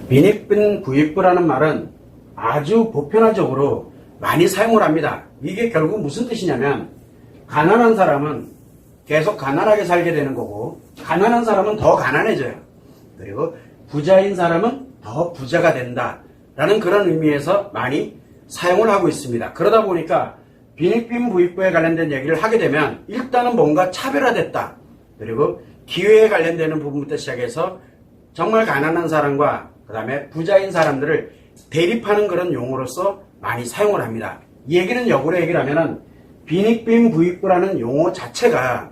빈익빈 부익부라는 말은 아주 보편화적으로 많이 사용을 합니다. 이게 결국 무슨 뜻이냐면 가난한 사람은 계속 가난하게 살게 되는 거고 가난한 사람은 더 가난해져요. 그리고 부자인 사람은 더 부자가 된다 라는 그런 의미에서 많이 사용을 하고 있습니다. 그러다 보니까 빈익빈 부익부에 관련된 얘기를 하게 되면 일단은 뭔가 차별화됐다. 그리고 기회에 관련되는 부분부터 시작해서 정말 가난한 사람과 그 다음에 부자인 사람들을 대립하는 그런 용어로서 많이 사용을 합니다. 이 얘기는 역으로 얘기를 하면은 빈익빈 부익부라는 용어 자체가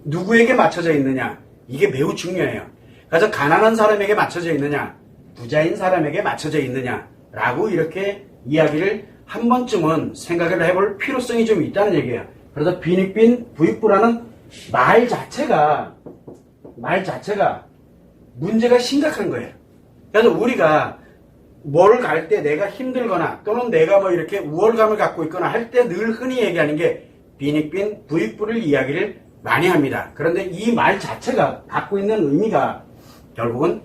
누구에게 맞춰져 있느냐 이게 매우 중요해요. 그래서 가난한 사람에게 맞춰져 있느냐 부자인 사람에게 맞춰져 있느냐 라고 이렇게 이야기를 한 번쯤은 생각을 해볼 필요성이 좀 있다는 얘기예요. 그래서 빈익빈 부익부라는 말 자체가 문제가 심각한 거예요. 그래서 우리가 뭘 갈 때 내가 힘들거나 또는 내가 뭐 이렇게 우월감을 갖고 있거나 할 때 늘 흔히 얘기하는 게 빈익빈 부익부를 이야기를 많이 합니다. 그런데 이 말 자체가 갖고 있는 의미가 결국은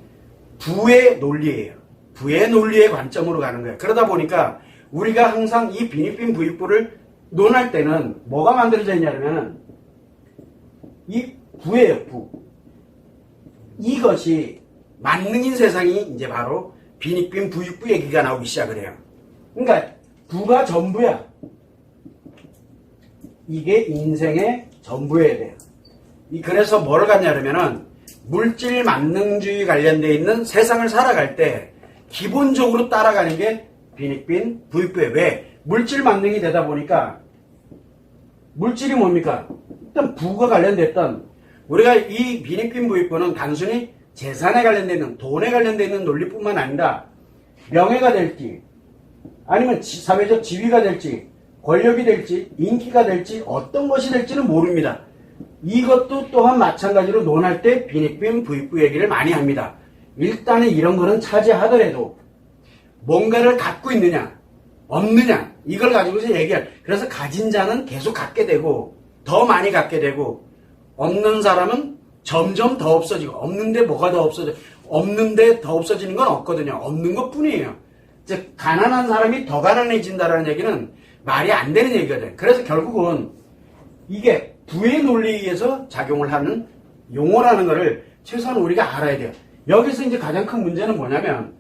부의 논리예요. 부의 논리의 관점으로 가는 거예요. 그러다 보니까 우리가 항상 이 빈익빈 부익부를 논할 때는 뭐가 만들어져 있냐면 이 부예요. 부. 이것이 만능인 세상이 이제 바로 빈익빈 부익부 얘기가 나오기 시작을 해요. 그러니까 부가 전부야. 이게 인생의 전부여야 돼요. 그래서 뭘 갖냐면은 물질 만능주의 관련되어 있는 세상을 살아갈 때 기본적으로 따라가는 게 빈익빈 부익부예요. 왜? 물질 만능이 되다 보니까 물질이 뭡니까? 일단 부가 관련됐던 우리가 이 빈익빈 부익부는 단순히 재산에 관련되어 있는 돈에 관련되어 있는 논리뿐만 아니라 명예가 될지 아니면 사회적 지위가 될지 권력이 될지 인기가 될지 어떤 것이 될지는 모릅니다. 이것도 또한 마찬가지로 논할 때 빈익빈 부익부 얘기를 많이 합니다. 일단은 이런 거는 차지하더라도 뭔가를 갖고 있느냐 없느냐 이걸 가지고서 얘기할. 그래서 가진 자는 계속 갖게 되고 더 많이 갖게 되고 없는 사람은 점점 더 없어지고 없는데 뭐가 더 없어져? 없는데 더 없어지는 건 없거든요. 없는 것뿐이에요. 즉 가난한 사람이 더 가난해진다라는 얘기는 말이 안 되는 얘기거든요. 그래서 결국은 이게 부의 논리에 의해서 작용을 하는 용어라는 것을 최소한 우리가 알아야 돼요. 여기서 이제 가장 큰 문제는 뭐냐면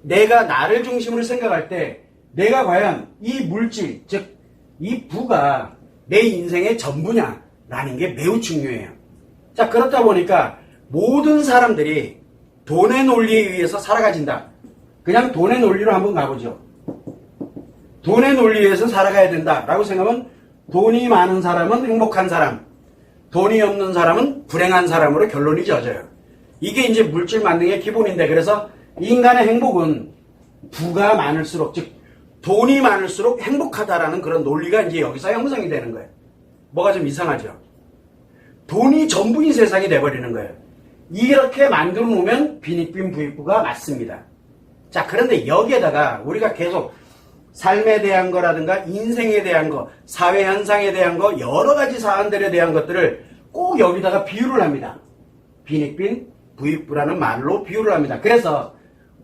내가 나를 중심으로 생각할 때 내가 과연 이 물질, 즉 이 부가 내 인생의 전부냐라는 게 매우 중요해요. 자, 그렇다 보니까 모든 사람들이 돈의 논리에 의해서 살아가진다. 그냥 돈의 논리로 한번 가보죠. 돈의 논리에 의해서 살아가야 된다라고 생각하면 돈이 많은 사람은 행복한 사람, 돈이 없는 사람은 불행한 사람으로 결론이 져져요. 이게 이제 물질 만능의 기본인데 그래서 인간의 행복은 부가 많을수록 즉 돈이 많을수록 행복하다라는 그런 논리가 이제 여기서 형성이 되는 거예요. 뭐가 좀 이상하죠? 돈이 전부인 세상이 돼버리는 거예요. 이렇게 만들어 놓으면 빈익빈 부익부가 맞습니다. 자, 그런데 여기에다가 우리가 계속 삶에 대한 거라든가 인생에 대한 거, 사회 현상에 대한 거, 여러 가지 사안들에 대한 것들을 꼭 여기다가 비유를 합니다. 빈익빈 부익부라는 말로 비유를 합니다. 그래서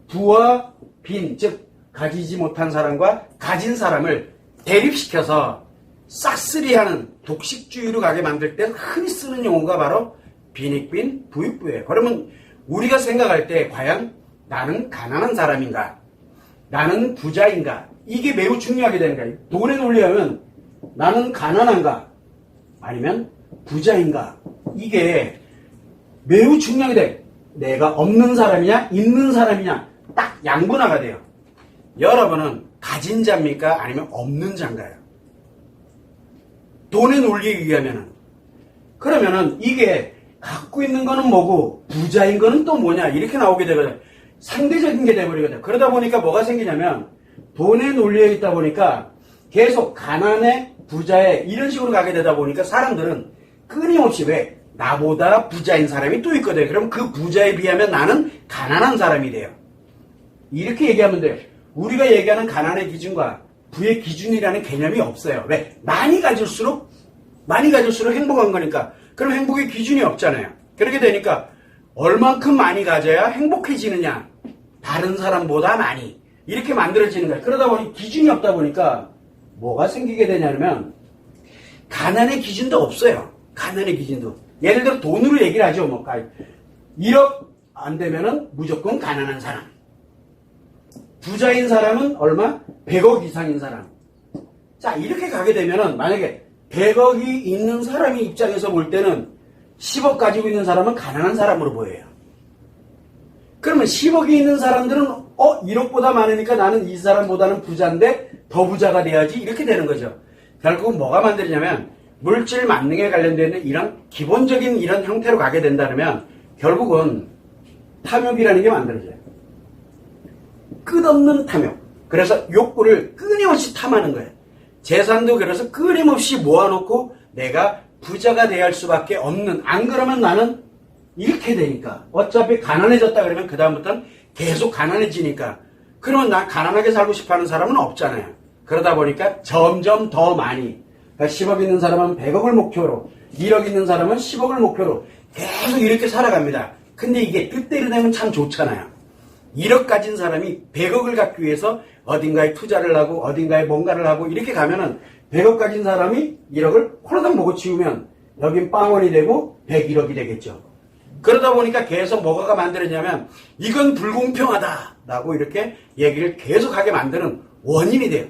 부와 빈, 즉 가지지 못한 사람과 가진 사람을 대립시켜서 싹쓸이하는 독식주의로 가게 만들 때 흔히 쓰는 용어가 바로 빈익빈 부익부예요. 그러면 우리가 생각할 때 과연 나는 가난한 사람인가? 나는 부자인가? 이게 매우 중요하게 되는 거예요. 돈의 논리하면 나는 가난한가? 아니면 부자인가? 이게 매우 중요하게 돼요. 내가 없는 사람이냐? 있는 사람이냐? 딱 양분화가 돼요. 여러분은 가진 자입니까? 아니면 없는 자인가요? 돈의 논리에 의하면은. 그러면은 이게 갖고 있는 거는 뭐고 부자인 거는 또 뭐냐? 이렇게 나오게 되거든요. 상대적인 게 돼버리거든요. 그러다 보니까 뭐가 생기냐면 돈의 논리에 있다 보니까 계속 가난해 부자에 이런 식으로 가게 되다 보니까 사람들은 끊임없이 왜? 나보다 부자인 사람이 또 있거든요. 그럼 그 부자에 비하면 나는 가난한 사람이 돼요. 이렇게 얘기하면 돼요. 우리가 얘기하는 가난의 기준과 부의 기준이라는 개념이 없어요. 왜? 많이 가질수록 행복한 거니까. 그럼 행복의 기준이 없잖아요. 그렇게 되니까 얼만큼 많이 가져야 행복해지느냐? 다른 사람보다 많이 이렇게 만들어지는 거예요. 그러다 보니 기준이 없다 보니까 뭐가 생기게 되냐면 가난의 기준도 없어요. 가난의 기준도. 예를 들어 돈으로 얘기를 하죠. 뭐 1억 안 되면은 무조건 가난한 사람. 부자인 사람은 얼마? 100억 이상인 사람. 자, 이렇게 가게 되면은 만약에 100억이 있는 사람의 입장에서 볼 때는 10억 가지고 있는 사람은 가난한 사람으로 보여요. 그러면 10억이 있는 사람들은 1억보다 많으니까 나는 이 사람보다는 부자인데 더 부자가 돼야지 이렇게 되는 거죠. 결국은 뭐가 만들냐면 물질 만능에 관련된 이런 기본적인 이런 형태로 가게 된다면 결국은 탐욕이라는 게 만들어져요. 끝없는 탐욕. 그래서 욕구를 끊임없이 탐하는 거예요. 재산도 그래서 끊임없이 모아놓고 내가 부자가 돼야 할 수밖에 없는, 안 그러면 나는 이렇게 되니까. 어차피 가난해졌다 그러면 그 다음부터는 계속 가난해지니까. 그러면 나 가난하게 살고 싶어하는 사람은 없잖아요. 그러다 보니까 점점 더 많이, 그러니까 10억 있는 사람은 100억을 목표로, 1억 있는 사람은 10억을 목표로 계속 이렇게 살아갑니다. 근데 이게 뜻대로 되면 참 좋잖아요. 1억 가진 사람이 100억을 갖기 위해서 어딘가에 투자를 하고 어딘가에 뭔가를 하고 이렇게 가면은 100억 가진 사람이 1억을 홀라당 먹어 치우면 여긴 빵원이 되고 101억이 되겠죠. 그러다 보니까 계속 뭐가 만들어지냐면 이건 불공평하다라고 이렇게 얘기를 계속하게 만드는 원인이 돼요.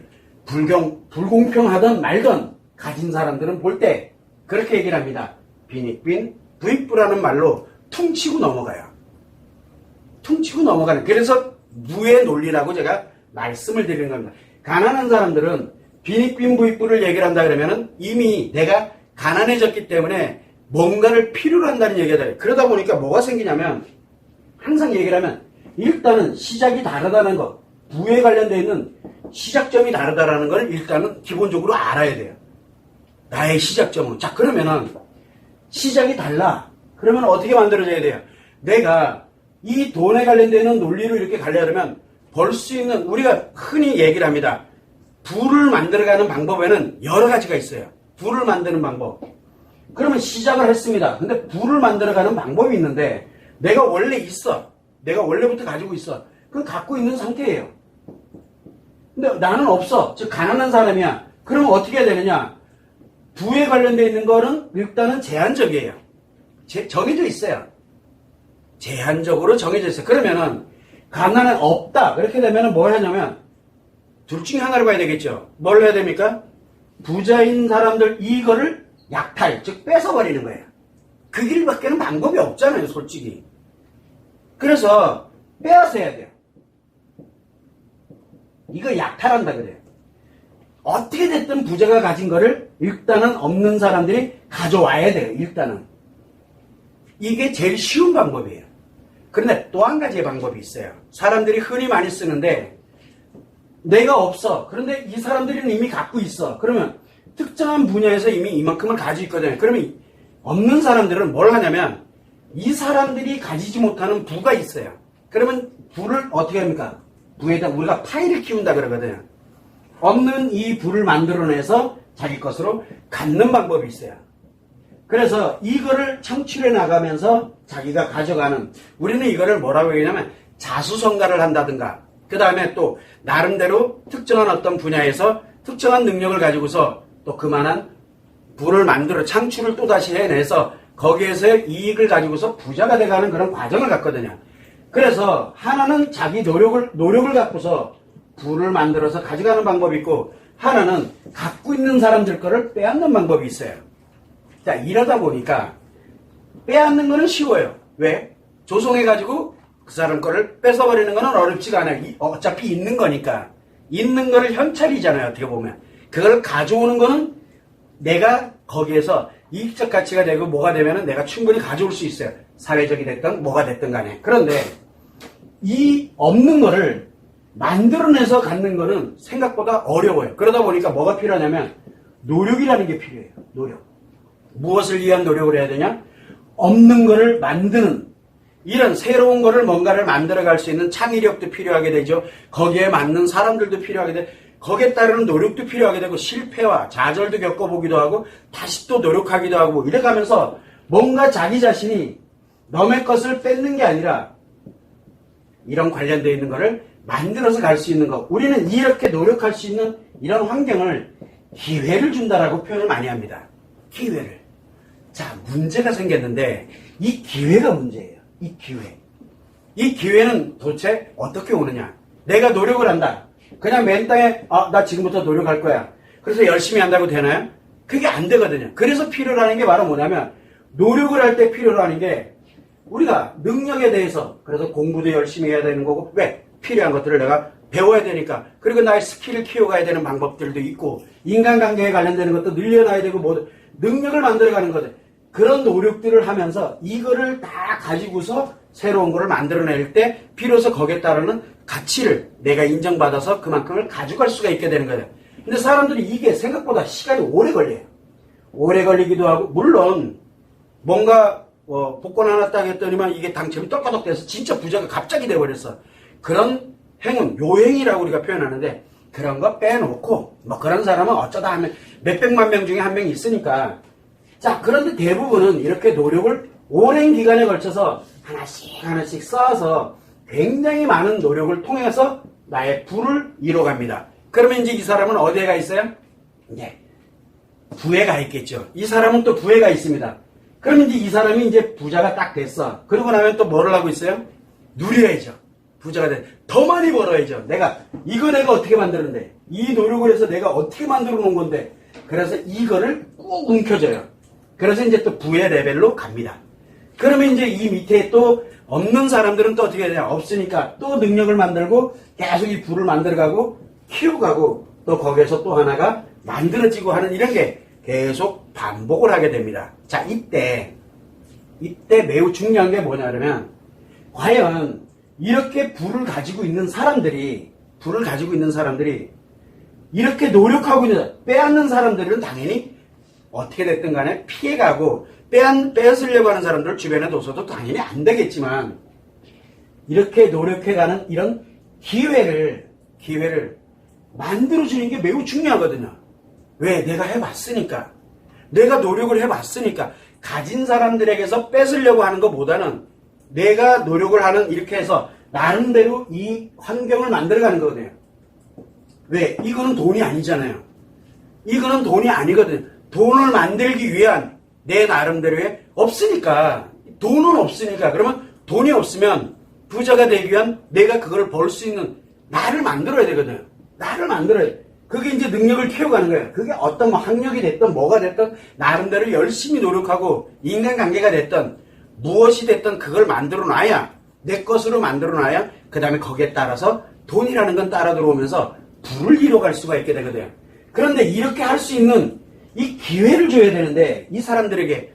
불공평하던 말던 가진 사람들은 볼 때 그렇게 얘기를 합니다. 빈익빈 부익부라는 말로 퉁치고 넘어가요. 퉁치고 넘어가는. 그래서 무의 논리라고 제가 말씀을 드리는 겁니다. 가난한 사람들은 빈익빈 부익부를 얘기를 한다 그러면은 이미 내가 가난해졌기 때문에 뭔가를 필요로 한다는 얘기가 돼요. 그러다 보니까 뭐가 생기냐면 항상 얘기를 하면 일단은 시작이 다르다는 것, 부에 관련되어 있는 시작점이 다르다라는 걸 일단은 기본적으로 알아야 돼요. 나의 시작점은. 자, 그러면은 시작이 달라. 그러면 어떻게 만들어져야 돼요? 내가 이 돈에 관련되는 논리로 이렇게 가려면 벌 수 있는, 우리가 흔히 얘기를 합니다. 부를 만들어가는 방법에는 여러 가지가 있어요. 부를 만드는 방법. 그러면 시작을 했습니다. 근데 부를 만들어가는 방법이 있는데 내가 원래 있어. 내가 원래부터 가지고 있어. 그건 갖고 있는 상태예요. 근데 나는 없어. 즉 가난한 사람이야. 그러면 어떻게 해야 되느냐? 부에 관련되어 있는 거는 일단은 제한적이에요. 정해져 있어요. 제한적으로 정해져 있어요. 그러면은 가난은 없다. 그렇게 되면은 뭘 하냐면 둘 중에 하나를 봐야 되겠죠. 뭘 해야 됩니까? 부자인 사람들 이거를 약탈, 즉 뺏어버리는 거예요. 그 길밖에는 방법이 없잖아요, 솔직히. 그래서 빼앗아야 돼요. 이거 약탈한다 그래요. 어떻게 됐든 부자가 가진 거를 일단은 없는 사람들이 가져와야 돼요. 일단은. 이게 제일 쉬운 방법이에요. 그런데 또 한 가지의 방법이 있어요. 사람들이 흔히 많이 쓰는데 내가 없어. 그런데 이 사람들은 이미 갖고 있어. 그러면 특정한 분야에서 이미 이만큼을 가지고 있거든요. 그러면 없는 사람들은 뭘 하냐면 이 사람들이 가지지 못하는 부가 있어요. 그러면 부를 어떻게 합니까? 부에다 우리가 파이를 키운다 그러거든요. 없는 이 부를 만들어내서 자기 것으로 갖는 방법이 있어요. 그래서 이거를 창출해 나가면서 자기가 가져가는, 우리는 이거를 뭐라고 얘기하냐면 자수성가를 한다든가, 그 다음에 또 나름대로 특정한 어떤 분야에서 특정한 능력을 가지고서 또 그만한 부를 만들어 창출을 또다시 해내서 거기에서의 이익을 가지고서 부자가 돼가는 그런 과정을 갖거든요. 그래서 하나는 자기 노력을 갖고서 부를 만들어서 가져가는 방법이 있고, 하나는 갖고 있는 사람들 거를 빼앗는 방법이 있어요. 자, 이러다 보니까 빼앗는 거는 쉬워요. 왜? 조성해가지고 그 사람 거를 뺏어버리는 거는 어렵지가 않아요. 어차피 있는 거니까. 있는 거를 현찰이잖아요, 어떻게 보면. 그걸 가져오는 거는 내가 거기에서 이익적 가치가 되고 뭐가 되면은 내가 충분히 가져올 수 있어요. 사회적이 됐든 뭐가 됐든 간에. 그런데 이 없는 거를 만들어내서 갖는 거는 생각보다 어려워요. 그러다 보니까 뭐가 필요하냐면 노력이라는 게 필요해요. 노력. 무엇을 위한 노력을 해야 되냐? 없는 거를 만드는, 이런 새로운 거를 뭔가를 만들어갈 수 있는 창의력도 필요하게 되죠. 거기에 맞는 사람들도 필요하게 돼. 거기에 따르는 노력도 필요하게 되고 실패와 좌절도 겪어보기도 하고 다시 또 노력하기도 하고 이래가면서 뭔가 자기 자신이 남의 것을 뺏는 게 아니라 이런 관련되어 있는 거를 만들어서 갈 수 있는 거. 우리는 이렇게 노력할 수 있는 이런 환경을 기회를 준다라고 표현을 많이 합니다. 기회를. 자, 문제가 생겼는데 이 기회가 문제예요. 이 기회. 이 기회는 도대체 어떻게 오느냐. 내가 노력을 한다. 그냥 맨 땅에 나 지금부터 노력할 거야. 그래서 열심히 한다고 되나요? 그게 안 되거든요. 그래서 필요로 하는 게 바로 뭐냐면 노력을 할 때 필요로 하는 게 우리가 능력에 대해서 그래서 공부도 열심히 해야 되는 거고 왜? 필요한 것들을 내가 배워야 되니까 그리고 나의 스킬을 키워가야 되는 방법들도 있고 인간관계에 관련되는 것도 늘려놔야 되고 뭐 능력을 만들어가는 거죠. 그런 노력들을 하면서 이거를 다 가지고서 새로운 거를 만들어낼 때 비로소 거기에 따르는 가치를 내가 인정받아서 그만큼을 가져갈 수가 있게 되는 거예요. 근데 사람들이 이게 생각보다 시간이 오래 걸려요. 오래 걸리기도 하고 물론 뭔가 복권 하나 딱 했더니만 이게 당첨이 떡가덕 돼서 진짜 부자가 갑자기 돼버렸어. 그런 행운, 요행이라고 우리가 표현하는데 그런 거 빼놓고 뭐 그런 사람은 어쩌다 하면 몇백만 명 중에 한 명 있으니까 자 그런데 대부분은 이렇게 노력을 오랜 기간에 걸쳐서 하나씩 쌓아서 굉장히 많은 노력을 통해서 나의 부를 이뤄갑니다. 그러면 이제 이 사람은 어디에 가 있어요? 이제 부에 가 있겠죠. 이 사람은 또 부에 가 있습니다. 그러면 이제 이 사람이 이제 부자가 딱 됐어. 그러고 나면 또 뭐를 하고 있어요? 누려야죠. 부자가 돼. 더 많이 벌어야죠. 내가 어떻게 만드는데 이 노력을 해서 내가 어떻게 만들어 놓은 건데 그래서 이거를 꾹 움켜줘요. 그래서 이제 또 부의 레벨로 갑니다. 그러면 이제 이 밑에 또 없는 사람들은 또 어떻게 되냐? 없으니까 또 능력을 만들고 계속 이 부를 만들어가고 키워가고 또 거기에서 또 하나가 만들어지고 하는 이런 게 계속 반복을 하게 됩니다. 자, 이때 매우 중요한 게 뭐냐 그러면 과연 이렇게 부를 가지고 있는 사람들이 이렇게 노력하고 있는 빼앗는 사람들은 당연히 어떻게 됐든 간에 피해가고 뺏으려고 하는 사람들 주변에 둬서도 당연히 안 되겠지만 이렇게 노력해가는 이런 기회를 만들어주는 게 매우 중요하거든요. 왜? 내가 해봤으니까. 내가 노력을 해봤으니까. 가진 사람들에게서 뺏으려고 하는 것보다는 내가 노력을 하는 이렇게 해서 나름대로 이 환경을 만들어가는 거거든요. 왜? 이거는 돈이 아니잖아요. 이거는 돈이 아니거든. 돈을 만들기 위한 내 나름대로의 없으니까. 돈은 없으니까. 그러면 돈이 없으면 부자가 되기 위한 내가 그걸 벌 수 있는 나를 만들어야 되거든요. 나를 만들어야 돼. 그게 이제 능력을 키워가는 거예요. 그게 어떤 뭐 학력이 됐든 뭐가 됐든 나름대로 열심히 노력하고 인간관계가 됐든 무엇이 됐든 그걸 만들어 놔야 내 것으로 만들어 놔야 그 다음에 거기에 따라서 돈이라는 건 따라 들어오면서 부를 이뤄갈 수가 있게 되거든요. 그런데 이렇게 할 수 있는 이 기회를 줘야 되는데 이 사람들에게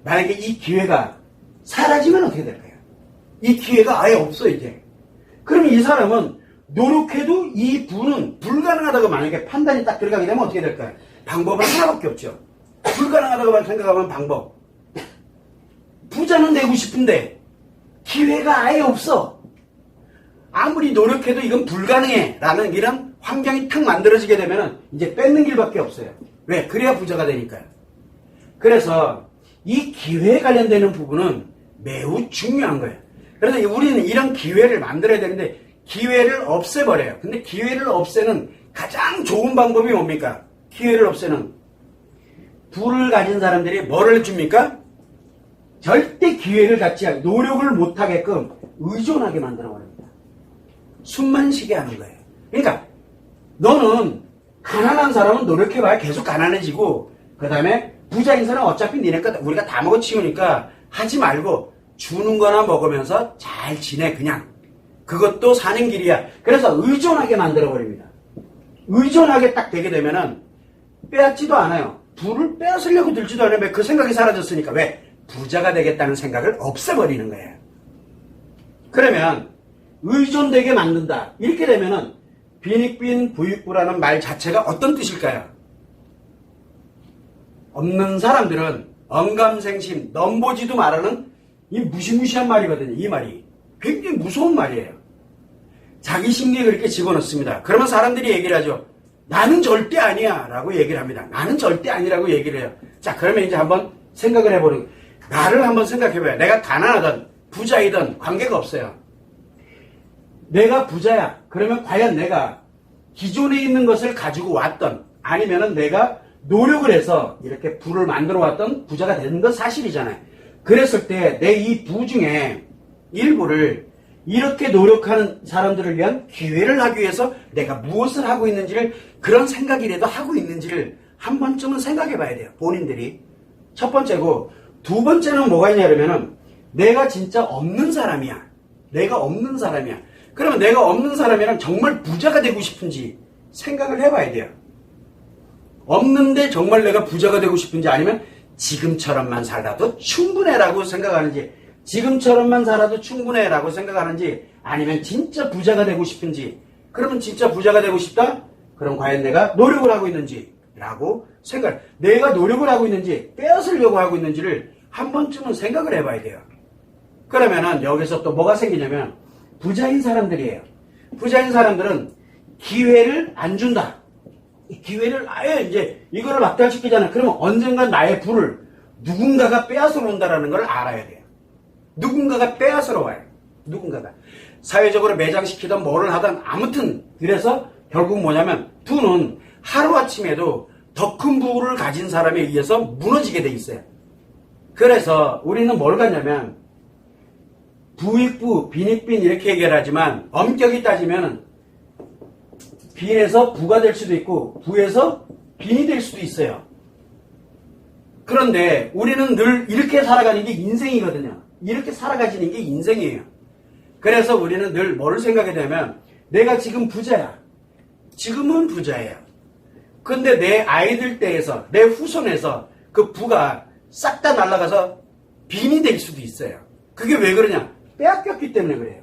만약에 이 기회가 사라지면 어떻게 될까요? 이 기회가 아예 없어 이제. 그러면 이 사람은 노력해도 이 부는 불가능하다고 만약에 판단이 딱 들어가게 되면 어떻게 될까요? 방법은 하나밖에 없죠. 불가능하다고 생각하면 방법. 부자는 되고 싶은데 기회가 아예 없어. 아무리 노력해도 이건 불가능해 라는 이런 환경이 탁 만들어지게 되면 이제 뺏는 길밖에 없어요. 왜? 그래야 부자가 되니까요. 그래서 이 기회에 관련되는 부분은 매우 중요한 거예요. 그래서 우리는 이런 기회를 만들어야 되는데 기회를 없애버려요. 근데 기회를 없애는 가장 좋은 방법이 뭡니까? 기회를 없애는 부를 가진 사람들이 뭐를 해줍니까? 절대 기회를 갖지 않고 노력을 못하게끔 의존하게 만들어버립니다. 숨만 쉬게 하는 거예요. 그러니까 너는 가난한 사람은 노력해봐야 계속 가난해지고 그 다음에 부자인 사람은 어차피 니네 거 우리가 다 먹어치우니까 하지 말고 주는 거나 먹으면서 잘 지내 그냥. 그것도 사는 길이야. 그래서 의존하게 만들어버립니다. 의존하게 딱 되게 되면은 빼앗지도 않아요. 부를 빼앗으려고 들지도 않아요. 왜? 그 생각이 사라졌으니까. 왜? 부자가 되겠다는 생각을 없애버리는 거예요. 그러면 의존되게 만든다. 이렇게 되면은 빈익빈 부익부라는 말 자체가 어떤 뜻일까요? 없는 사람들은 언감생심, 넘보지도 말하는 이 무시무시한 말이거든요. 이 말이. 굉장히 무서운 말이에요. 자기 심리에 그렇게 집어넣습니다. 그러면 사람들이 얘기를 하죠. 나는 절대 아니야 라고 얘기를 합니다. 나는 절대 아니라고 얘기를 해요. 자, 그러면 이제 한번 생각을 해보는 거예요. 나를 한번 생각해봐요. 내가 가난하든 부자이든 관계가 없어요. 내가 부자야. 그러면 과연 내가 기존에 있는 것을 가지고 왔던, 아니면은 내가 노력을 해서 이렇게 부를 만들어 왔던 부자가 되는 건 사실이잖아요. 그랬을 때 내 이 부 중에 일부를 이렇게 노력하는 사람들을 위한 기회를 하기 위해서 내가 무엇을 하고 있는지를, 그런 생각이라도 하고 있는지를 한 번쯤은 생각해 봐야 돼요. 본인들이. 첫 번째고, 두 번째는 뭐가 있냐 그러면은 내가 진짜 없는 사람이야. 내가 없는 사람이야. 그러면 내가 없는 사람이랑 정말 부자가 되고 싶은지 생각을 해봐야 돼요. 없는데 정말 내가 부자가 되고 싶은지, 아니면 지금처럼만 살아도 충분해라고 생각하는지, 지금처럼만 살아도 충분해라고 생각하는지, 아니면 진짜 부자가 되고 싶은지. 그러면 진짜 부자가 되고 싶다? 그럼 과연 내가 노력을 하고 있는지 라고 생각, 내가 노력을 하고 있는지 빼앗으려고 하고 있는지를 한 번쯤은 생각을 해봐야 돼요. 그러면은 여기서 또 뭐가 생기냐면, 부자인 사람들이에요. 부자인 사람들은 기회를 안 준다. 기회를 아예 이제 이거를 막달시키잖아. 그러면 언젠간 나의 부를 누군가가 빼앗으러 온다라는 걸 알아야 돼요. 누군가가 빼앗으러 와요. 누군가가. 사회적으로 매장시키던 뭐를 하던, 아무튼 그래서 결국 뭐냐면 부는 하루아침에도 더 큰 부를 가진 사람에 의해서 무너지게 돼 있어요. 그래서 우리는 뭘 갖냐면 부익부, 빈익빈 이렇게 얘기를 하지만 엄격히 따지면 빈에서 부가 될 수도 있고 부에서 빈이 될 수도 있어요. 그런데 우리는 늘 이렇게 살아가는 게 인생이거든요. 이렇게 살아가시는 게 인생이에요. 그래서 우리는 늘 뭐를 생각해야 되냐면, 내가 지금 부자야. 지금은 부자예요. 근데 내 아이들 때에서, 내 후손에서 그 부가 싹 다 날아가서 빈이 될 수도 있어요. 그게 왜 그러냐? 빼앗겼기 때문에 그래요.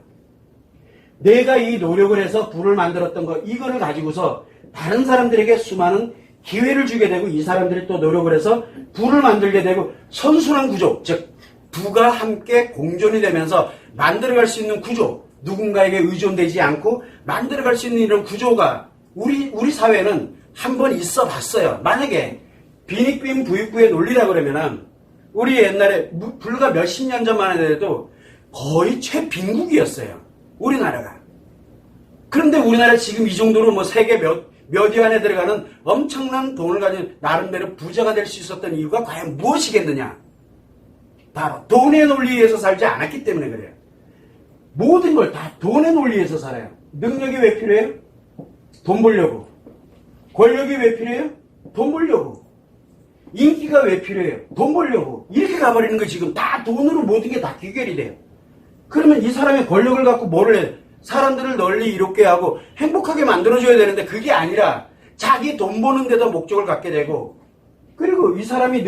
내가 이 노력을 해서 부를 만들었던 거, 이거를 가지고서 다른 사람들에게 수많은 기회를 주게 되고, 이 사람들이 또 노력을 해서 부를 만들게 되고, 선순환 구조, 즉 부가 함께 공존이 되면서 만들어갈 수 있는 구조, 누군가에게 의존되지 않고 만들어갈 수 있는 이런 구조가 우리 사회는 한번 있어 봤어요. 만약에 빈익빈 부익부의 논리라 그러면은 우리 옛날에 불과 몇십 년 전만 해도 거의 최빈국이었어요. 우리나라가. 그런데 우리나라 지금 이 정도로 뭐 세계 몇 위 안에 들어가는 엄청난 돈을 가진 나름대로 부자가 될 수 있었던 이유가 과연 무엇이겠느냐? 바로 돈의 논리에서 살지 않았기 때문에 그래요. 모든 걸 다 돈의 논리에서 살아요. 능력이 왜 필요해요? 돈 벌려고. 권력이 왜 필요해요? 돈 벌려고. 인기가 왜 필요해요? 돈 벌려고. 이렇게 가버리는 거 지금 다 돈으로 모든 게 다 귀결이 돼요. 그러면 이 사람의 권력을 갖고 뭐를 해? 사람들을 널리 이롭게 하고 행복하게 만들어줘야 되는데 그게 아니라 자기 돈 버는 데다 목적을 갖게 되고, 그리고 이 사람이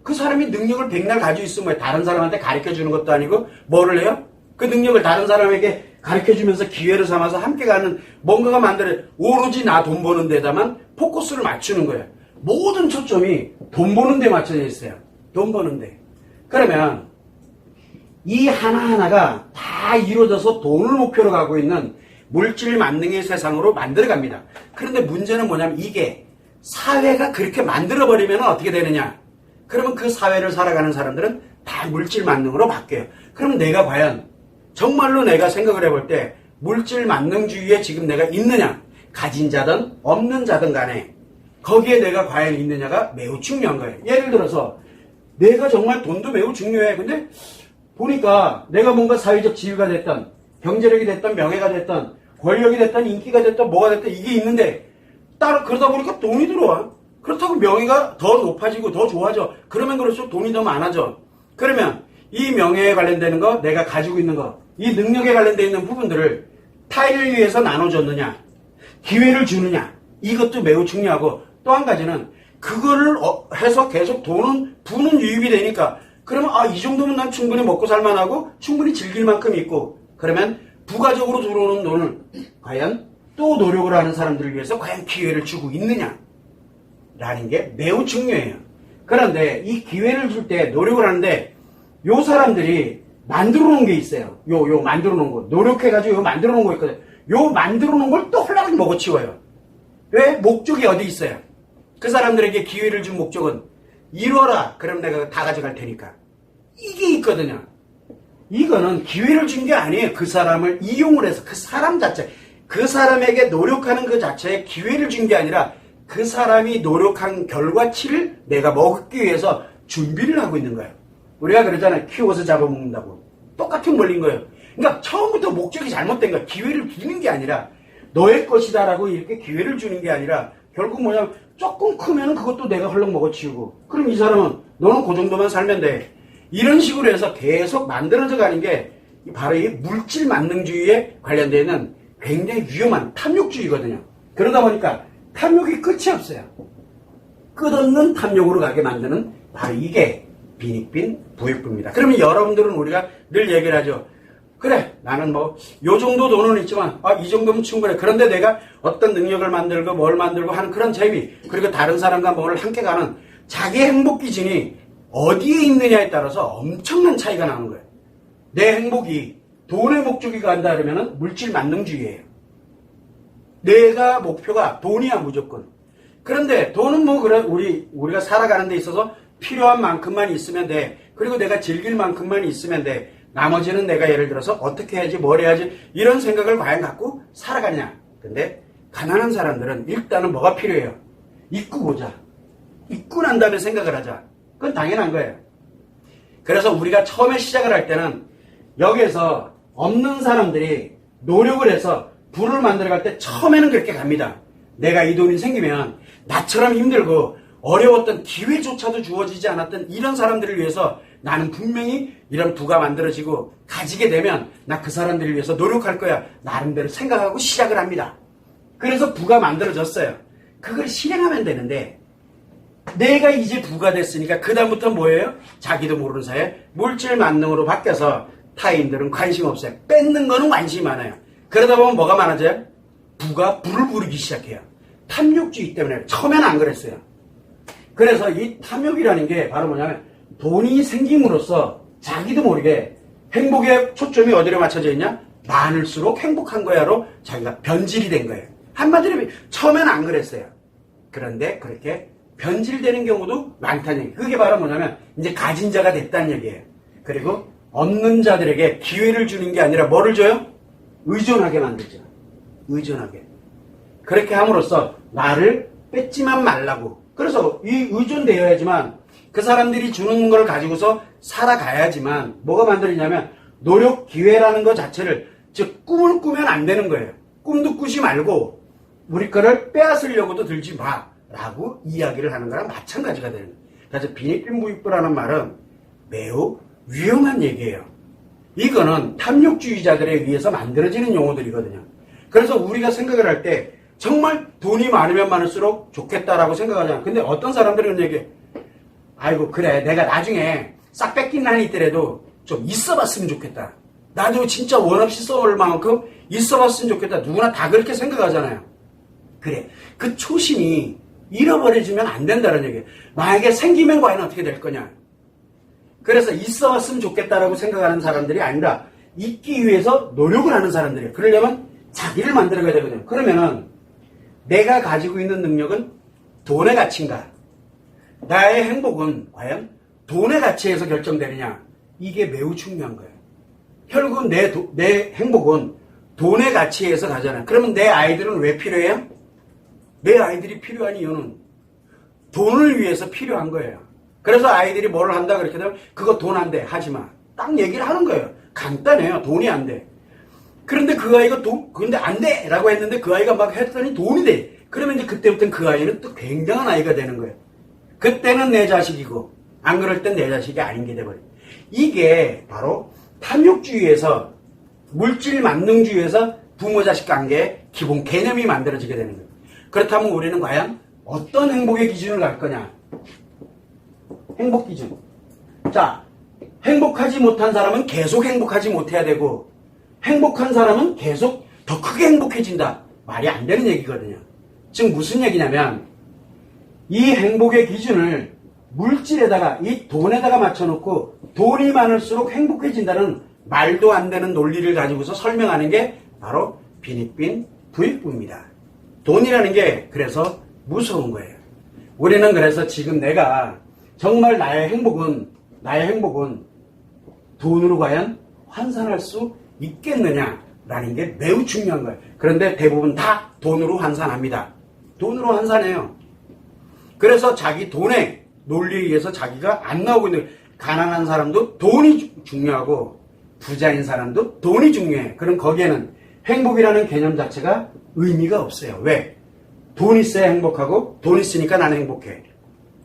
그 사람이 능력을 백날 가지고 있으면 다른 사람한테 가르쳐 주는 것도 아니고 뭐를 해요? 그 능력을 다른 사람에게 가르쳐 주면서 기회를 삼아서 함께 가는 뭔가가 만들어, 오로지 나 돈 버는 데다만 포커스를 맞추는 거예요. 모든 초점이 돈 버는 데 맞춰져 있어요. 돈 버는 데. 그러면 이 하나하나가 다 이루어져서 돈을 목표로 가고 있는 물질 만능의 세상으로 만들어갑니다. 그런데 문제는 뭐냐면, 이게 사회가 그렇게 만들어버리면 어떻게 되느냐? 그러면 그 사회를 살아가는 사람들은 다 물질 만능으로 바뀌어요. 그럼 내가 과연 정말로 내가 생각을 해볼 때 물질 만능주의에 지금 내가 있느냐? 가진 자든 없는 자든 간에 거기에 내가 과연 있느냐가 매우 중요한 거예요. 예를 들어서 내가 정말 돈도 매우 중요해. 근데 보니까 내가 뭔가 사회적 지위가 됐던, 경제력이 됐던, 명예가 됐던, 권력이 됐던, 인기가 됐던, 뭐가 됐던 이게 있는데 그러다 보니까 돈이 들어와. 그렇다고 명예가 더 높아지고 더 좋아져. 그러면 그럴수록 돈이 더 많아져. 그러면 이 명예에 관련되는 거, 내가 가지고 있는 거, 이 능력에 관련되어 있는 부분들을 타인을 위해서 나눠줬느냐, 기회를 주느냐, 이것도 매우 중요하고, 또 한 가지는 그거를 해서 계속 부는 유입이 되니까, 그러면 이 정도면 난 충분히 먹고 살만하고 충분히 즐길 만큼 있고, 그러면 부가적으로 들어오는 돈을 과연 또 노력을 하는 사람들을 위해서 과연 기회를 주고 있느냐 라는 게 매우 중요해요. 그런데 이 기회를 줄 때 노력을 하는데, 요 사람들이 만들어 놓은 게 있어요. 요 만들어 놓은 거, 노력해가지고 요 만들어 놓은 거 있거든. 요 만들어 놓은 걸 또 홀라하게 먹어치워요. 왜? 목적이 어디 있어요? 그 사람들에게 기회를 준 목적은 이뤄라, 그럼 내가 다 가져갈 테니까. 이게 있거든요. 이거는 기회를 준 게 아니에요. 그 사람을 이용을 해서 그 사람 자체, 그 사람에게 노력하는 그 자체에 기회를 준 게 아니라 그 사람이 노력한 결과치를 내가 먹기 위해서 준비를 하고 있는 거예요. 우리가 그러잖아요. 키워서 잡아먹는다고. 똑같은 원리인 거예요. 그러니까 처음부터 목적이 잘못된 거야. 기회를 주는 게 아니라 너의 것이다라고 이렇게 기회를 주는 게 아니라 결국 뭐냐면 조금 크면은 그것도 내가 헐렁 먹어치우고 그럼 이 사람은 너는 그 정도만 살면 돼. 이런 식으로 해서 계속 만들어져 가는 게 바로 이 물질 만능주의에 관련되어 있는 굉장히 위험한 탐욕주의거든요. 그러다 보니까 탐욕이 끝이 없어요. 끝없는 탐욕으로 가게 만드는 바로 이게 빈익빈 부익부입니다. 그러면 여러분들은 우리가 늘 얘기를 하죠. 그래, 나는 뭐 요 정도 돈은 있지만 이 정도면 충분해. 그런데 내가 어떤 능력을 만들고 뭘 만들고 하는 그런 재미, 그리고 다른 사람과 뭘 함께 가는 자기 행복 기준이 어디에 있느냐에 따라서 엄청난 차이가 나는 거예요. 내 행복이 돈의 목적이 간다 그러면 물질 만능주의예요. 내가 목표가 돈이야 무조건. 그런데 돈은 뭐 그래 우리가 살아가는 데 있어서 필요한 만큼만 있으면 돼. 그리고 내가 즐길 만큼만 있으면 돼. 나머지는 내가 예를 들어서 어떻게 해야지 뭘 해야지 이런 생각을 과연 갖고 살아가냐. 근데 가난한 사람들은 일단은 뭐가 필요해요? 잊고 보자. 잊고 난 다음에 생각을 하자. 그건 당연한 거예요. 그래서 우리가 처음에 시작을 할 때는 여기에서 없는 사람들이 노력을 해서 부를 만들어갈 때 처음에는 그렇게 갑니다. 내가 이 돈이 생기면 나처럼 힘들고 어려웠던 기회조차도 주어지지 않았던 이런 사람들을 위해서 나는 분명히 이런 부가 만들어지고 가지게 되면 나 그 사람들을 위해서 노력할 거야. 나름대로 생각하고 시작을 합니다. 그래서 부가 만들어졌어요. 그걸 실행하면 되는데 내가 이제 부가 됐으니까 그 다음부터 뭐예요? 자기도 모르는 사이에 물질 만능으로 바뀌어서 타인들은 관심 없어요. 뺏는 거는 관심이 많아요. 그러다 보면 뭐가 많아져요? 부가 부를 부리기 시작해요. 탐욕주의 때문에. 처음에는 안 그랬어요. 그래서 이 탐욕이라는 게 바로 뭐냐면 돈이 생김으로써 자기도 모르게 행복의 초점이 어디로 맞춰져 있냐? 많을수록 행복한 거야로 자기가 변질이 된 거예요. 한마디로 처음에는 안 그랬어요. 그런데 그렇게 변질되는 경우도 많다는 얘기. 그게 바로 뭐냐면 이제 가진 자가 됐다는 얘기예요. 그리고 없는 자들에게 기회를 주는 게 아니라 뭐를 줘요? 의존하게 만들죠. 의존하게. 그렇게 함으로써 나를 뺏지만 말라고. 그래서 이 의존되어야지만 그 사람들이 주는 걸 가지고서 살아가야지만 뭐가 만들어지냐면 노력 기회라는 것 자체를 즉 꿈을 꾸면 안 되는 거예요. 꿈도 꾸지 말고 우리 거를 빼앗으려고도 들지 마 라고 이야기를 하는 거랑 마찬가지가 되는 거예요. 그래서 빈익빈부익부라는 말은 매우 위험한 얘기예요. 이거는 탐욕주의자들에 의해서 만들어지는 용어들이거든요. 그래서 우리가 생각을 할 때 정말 돈이 많으면 많을수록 좋겠다라고 생각하잖아. 근데 어떤 사람들은 얘기해. 아이고 그래 내가 나중에 싹 뺏긴 한이 있더라도 좀 있어봤으면 좋겠다. 나도 진짜 원 없이 써올 만큼 있어봤으면 좋겠다. 누구나 다 그렇게 생각하잖아요. 그래 그 초심이 잃어버려지면 안 된다는 얘기예요. 만약에 생기면 과연 어떻게 될 거냐. 그래서 있어봤으면 좋겠다라고 생각하는 사람들이 아니라 있기 위해서 노력을 하는 사람들이에요. 그러려면 자기를 만들어가야 되거든요. 그러면은 내가 가지고 있는 능력은 돈의 가치인가? 나의 행복은 과연 돈의 가치에서 결정되느냐? 이게 매우 중요한 거예요. 결국은 내 행복은 돈의 가치에서 가잖아요. 그러면 내 아이들은 왜 필요해요? 내 아이들이 필요한 이유는 돈을 위해서 필요한 거예요. 그래서 아이들이 뭘 한다 그렇게 되면 그거 돈 안 돼. 하지 마. 딱 얘기를 하는 거예요. 간단해요. 돈이 안 돼. 그런데 그 아이가 근데 안 돼! 라고 했는데 그 아이가 막 했더니 돈이 돼. 그러면 이제 그때부터는 그 아이는 또 굉장한 아이가 되는 거예요. 그때는 내 자식이고, 안 그럴 땐 내 자식이 아닌 게 돼버려요. 이게 바로 탐욕주의에서, 물질 만능주의에서 부모 자식 관계의 기본 개념이 만들어지게 되는 거예요. 그렇다면 우리는 과연 어떤 행복의 기준을 갈 거냐? 행복 기준. 자, 행복하지 못한 사람은 계속 행복하지 못해야 되고, 행복한 사람은 계속 더 크게 행복해진다. 말이 안 되는 얘기거든요. 지금 무슨 얘기냐면 이 행복의 기준을 물질에다가 이 돈에다가 맞춰놓고 돈이 많을수록 행복해진다는 말도 안 되는 논리를 가지고서 설명하는 게 바로 빈익빈 부익부입니다. 돈이라는 게 그래서 무서운 거예요. 우리는 그래서 지금 내가 정말 나의 행복은 돈으로 과연 환산할 수 있겠느냐라는 게 매우 중요한 거예요. 그런데 대부분 다 돈으로 환산합니다. 돈으로 환산해요. 그래서 자기 돈의 논리에 의해서 자기가 안 나오고 있는, 가난한 사람도 돈이 중요하고 부자인 사람도 돈이 중요해. 그럼 거기에는 행복이라는 개념 자체가 의미가 없어요. 왜? 돈 있어야 행복하고 돈 있으니까 나는 행복해.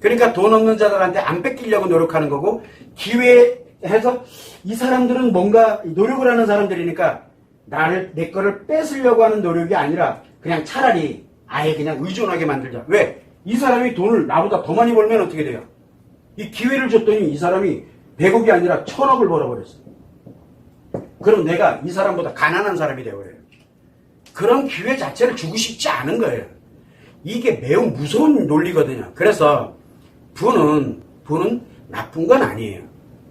그러니까 돈 없는 자들한테 안 뺏기려고 노력하는 거고, 기회해서 이 사람들은 뭔가 노력을 하는 사람들이니까 내 거를 뺏으려고 하는 노력이 아니라 그냥 차라리 아예 그냥 의존하게 만들자. 왜? 이 사람이 돈을 나보다 더 많이 벌면 어떻게 돼요? 이 기회를 줬더니 이 사람이 100억이 아니라 1000억을 벌어버렸어. 그럼 내가 이 사람보다 가난한 사람이 되어버려요. 그런 기회 자체를 주고 싶지 않은 거예요. 이게 매우 무서운 논리거든요. 그래서 부는 나쁜 건 아니에요.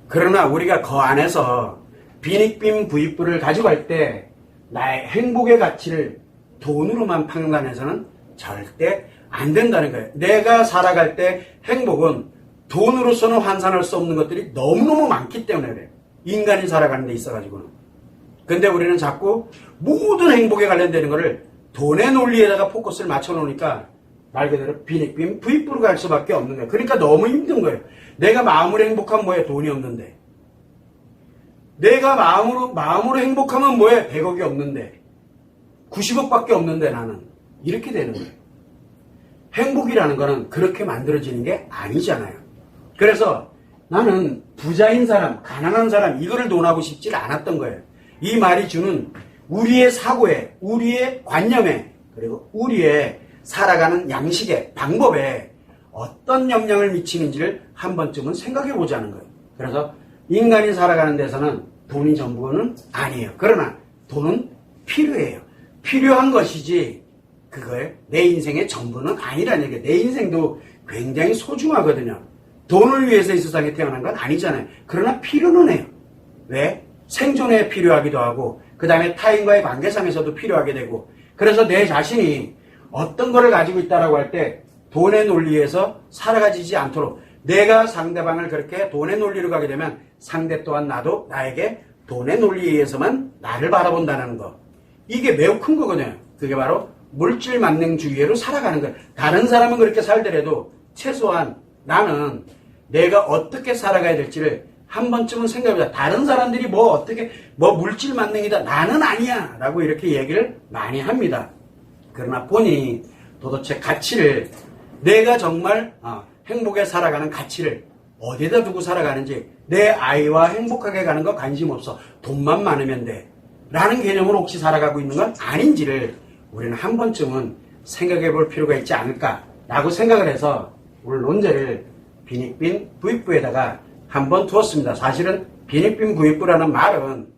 그러나 우리가 그 안에서 빈익빈 부익부를 가져갈 때 나의 행복의 가치를 돈으로만 판단해서는 절대 안 된다는 거예요. 내가 살아갈 때 행복은 돈으로서는 환산할 수 없는 것들이 너무너무 많기 때문에 그래요. 인간이 살아가는 데 있어가지고는. 근데 우리는 자꾸 모든 행복에 관련되는 거를 돈의 논리에다가 포커스를 맞춰놓으니까 말 그대로 빈익빈 부익부로 갈 수밖에 없는 거예요. 그러니까 너무 힘든 거예요. 내가 마음으로 행복하면 뭐해? 돈이 없는데. 내가 마음으로 행복하면 뭐해? 100억이 없는데. 90억밖에 없는데 나는. 이렇게 되는 거예요. 행복이라는 거는 그렇게 만들어지는 게 아니잖아요. 그래서 나는 부자인 사람, 가난한 사람 이거를 논하고 싶지 않았던 거예요. 이 말이 주는 우리의 사고에, 우리의 관념에, 그리고 우리의 살아가는 양식의 방법에 어떤 영향을 미치는지를 한 번쯤은 생각해 보자는 거예요. 그래서 인간이 살아가는 데서는 돈이 전부는 아니에요. 그러나 돈은 필요해요. 필요한 것이지 그거에 내 인생의 전부는 아니라는 얘기예요. 내 인생도 굉장히 소중하거든요. 돈을 위해서 이 세상에 태어난 건 아니잖아요. 그러나 필요는 해요. 왜? 생존에 필요하기도 하고 그 다음에 타인과의 관계상에서도 필요하게 되고, 그래서 내 자신이 어떤 거를 가지고 있다라고 할 때 돈의 논리에서 살아가지지 않도록, 내가 상대방을 그렇게 돈의 논리로 가게 되면 상대 또한 나도 나에게 돈의 논리에 의해서만 나를 바라본다는 거, 이게 매우 큰 거거든요. 그게 바로 물질 만능주의로 살아가는 거예요. 다른 사람은 그렇게 살더라도 최소한 나는 내가 어떻게 살아가야 될지를 한 번쯤은 생각해보자. 다른 사람들이 물질 만능이다, 나는 아니야 라고 이렇게 얘기를 많이 합니다. 그러나 본인이 도대체 가치를, 내가 정말 행복에 살아가는 가치를 어디에다 두고 살아가는지, 내 아이와 행복하게 가는 거 관심 없어, 돈만 많으면 돼 라는 개념으로 혹시 살아가고 있는 건 아닌지를 우리는 한 번쯤은 생각해 볼 필요가 있지 않을까 라고 생각을 해서 오늘 논제를 빈익빈 부익부에다가 한번 두었습니다. 사실은 빈익빈 부익부라는 말은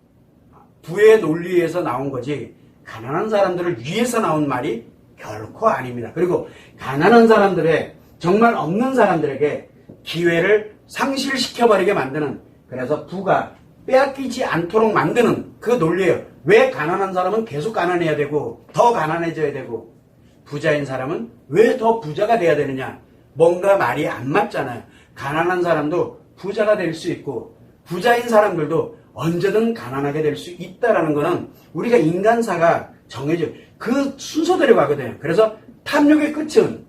부의 논리에서 나온 거지 가난한 사람들을 위해서 나온 말이 결코 아닙니다. 그리고 가난한 사람들의, 정말 없는 사람들에게 기회를 상실시켜버리게 만드는, 그래서 부가 빼앗기지 않도록 만드는 그 논리예요. 왜 가난한 사람은 계속 가난해야 되고 더 가난해져야 되고 부자인 사람은 왜 더 부자가 돼야 되느냐? 뭔가 말이 안 맞잖아요. 가난한 사람도 부자가 될 수 있고 부자인 사람들도 언제든 가난하게 될 수 있다라는 거는 우리가 인간사가 정해져 그 순서대로 가거든요. 그래서 탐욕의 끝은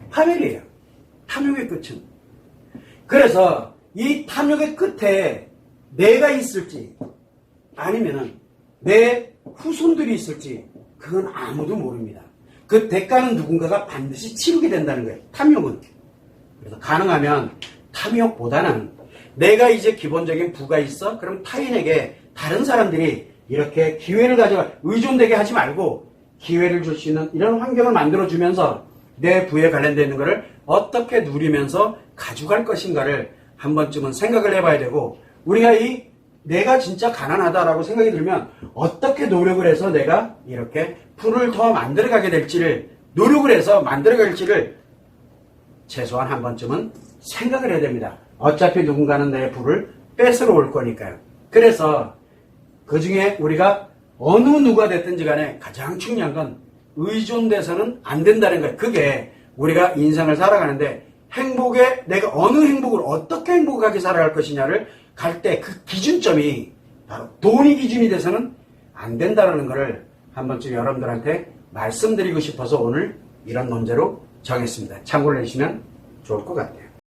파멸이에요. 탐욕의 끝은. 그래서 이 탐욕의 끝에 내가 있을지 아니면은 내 후손들이 있을지 그건 아무도 모릅니다. 그 대가는 누군가가 반드시 치르게 된다는 거예요. 탐욕은. 그래서 가능하면 탐욕보다는 내가 이제 기본적인 부가 있어? 그럼 타인에게, 다른 사람들이 이렇게 기회를 가져가 의존되게 하지 말고 기회를 줄 수 있는 이런 환경을 만들어주면서 내 부에 관련되어 있는 것을 어떻게 누리면서 가져갈 것인가를 한 번쯤은 생각을 해봐야 되고, 우리가 내가 진짜 가난하다라고 생각이 들면 어떻게 노력을 해서 내가 이렇게 부를 더 만들어가게 될지를, 노력을 해서 만들어갈지를 최소한 한 번쯤은 생각을 해야 됩니다. 어차피 누군가는 내 부를 뺏으러 올 거니까요. 그래서 그 중에 우리가 어느 누가 됐든지 간에 가장 중요한 건 의존돼서는 안 된다는 거예요. 그게 우리가 인생을 살아가는데 내가 어느 행복을 어떻게 행복하게 살아갈 것이냐를 갈 때 그 기준점이 바로 돈이 기준이 돼서는 안 된다는 것을 한 번쯤 여러분들한테 말씀드리고 싶어서 오늘 이런 논제로 정했습니다. 참고를 해주시면 좋을 것 같아요.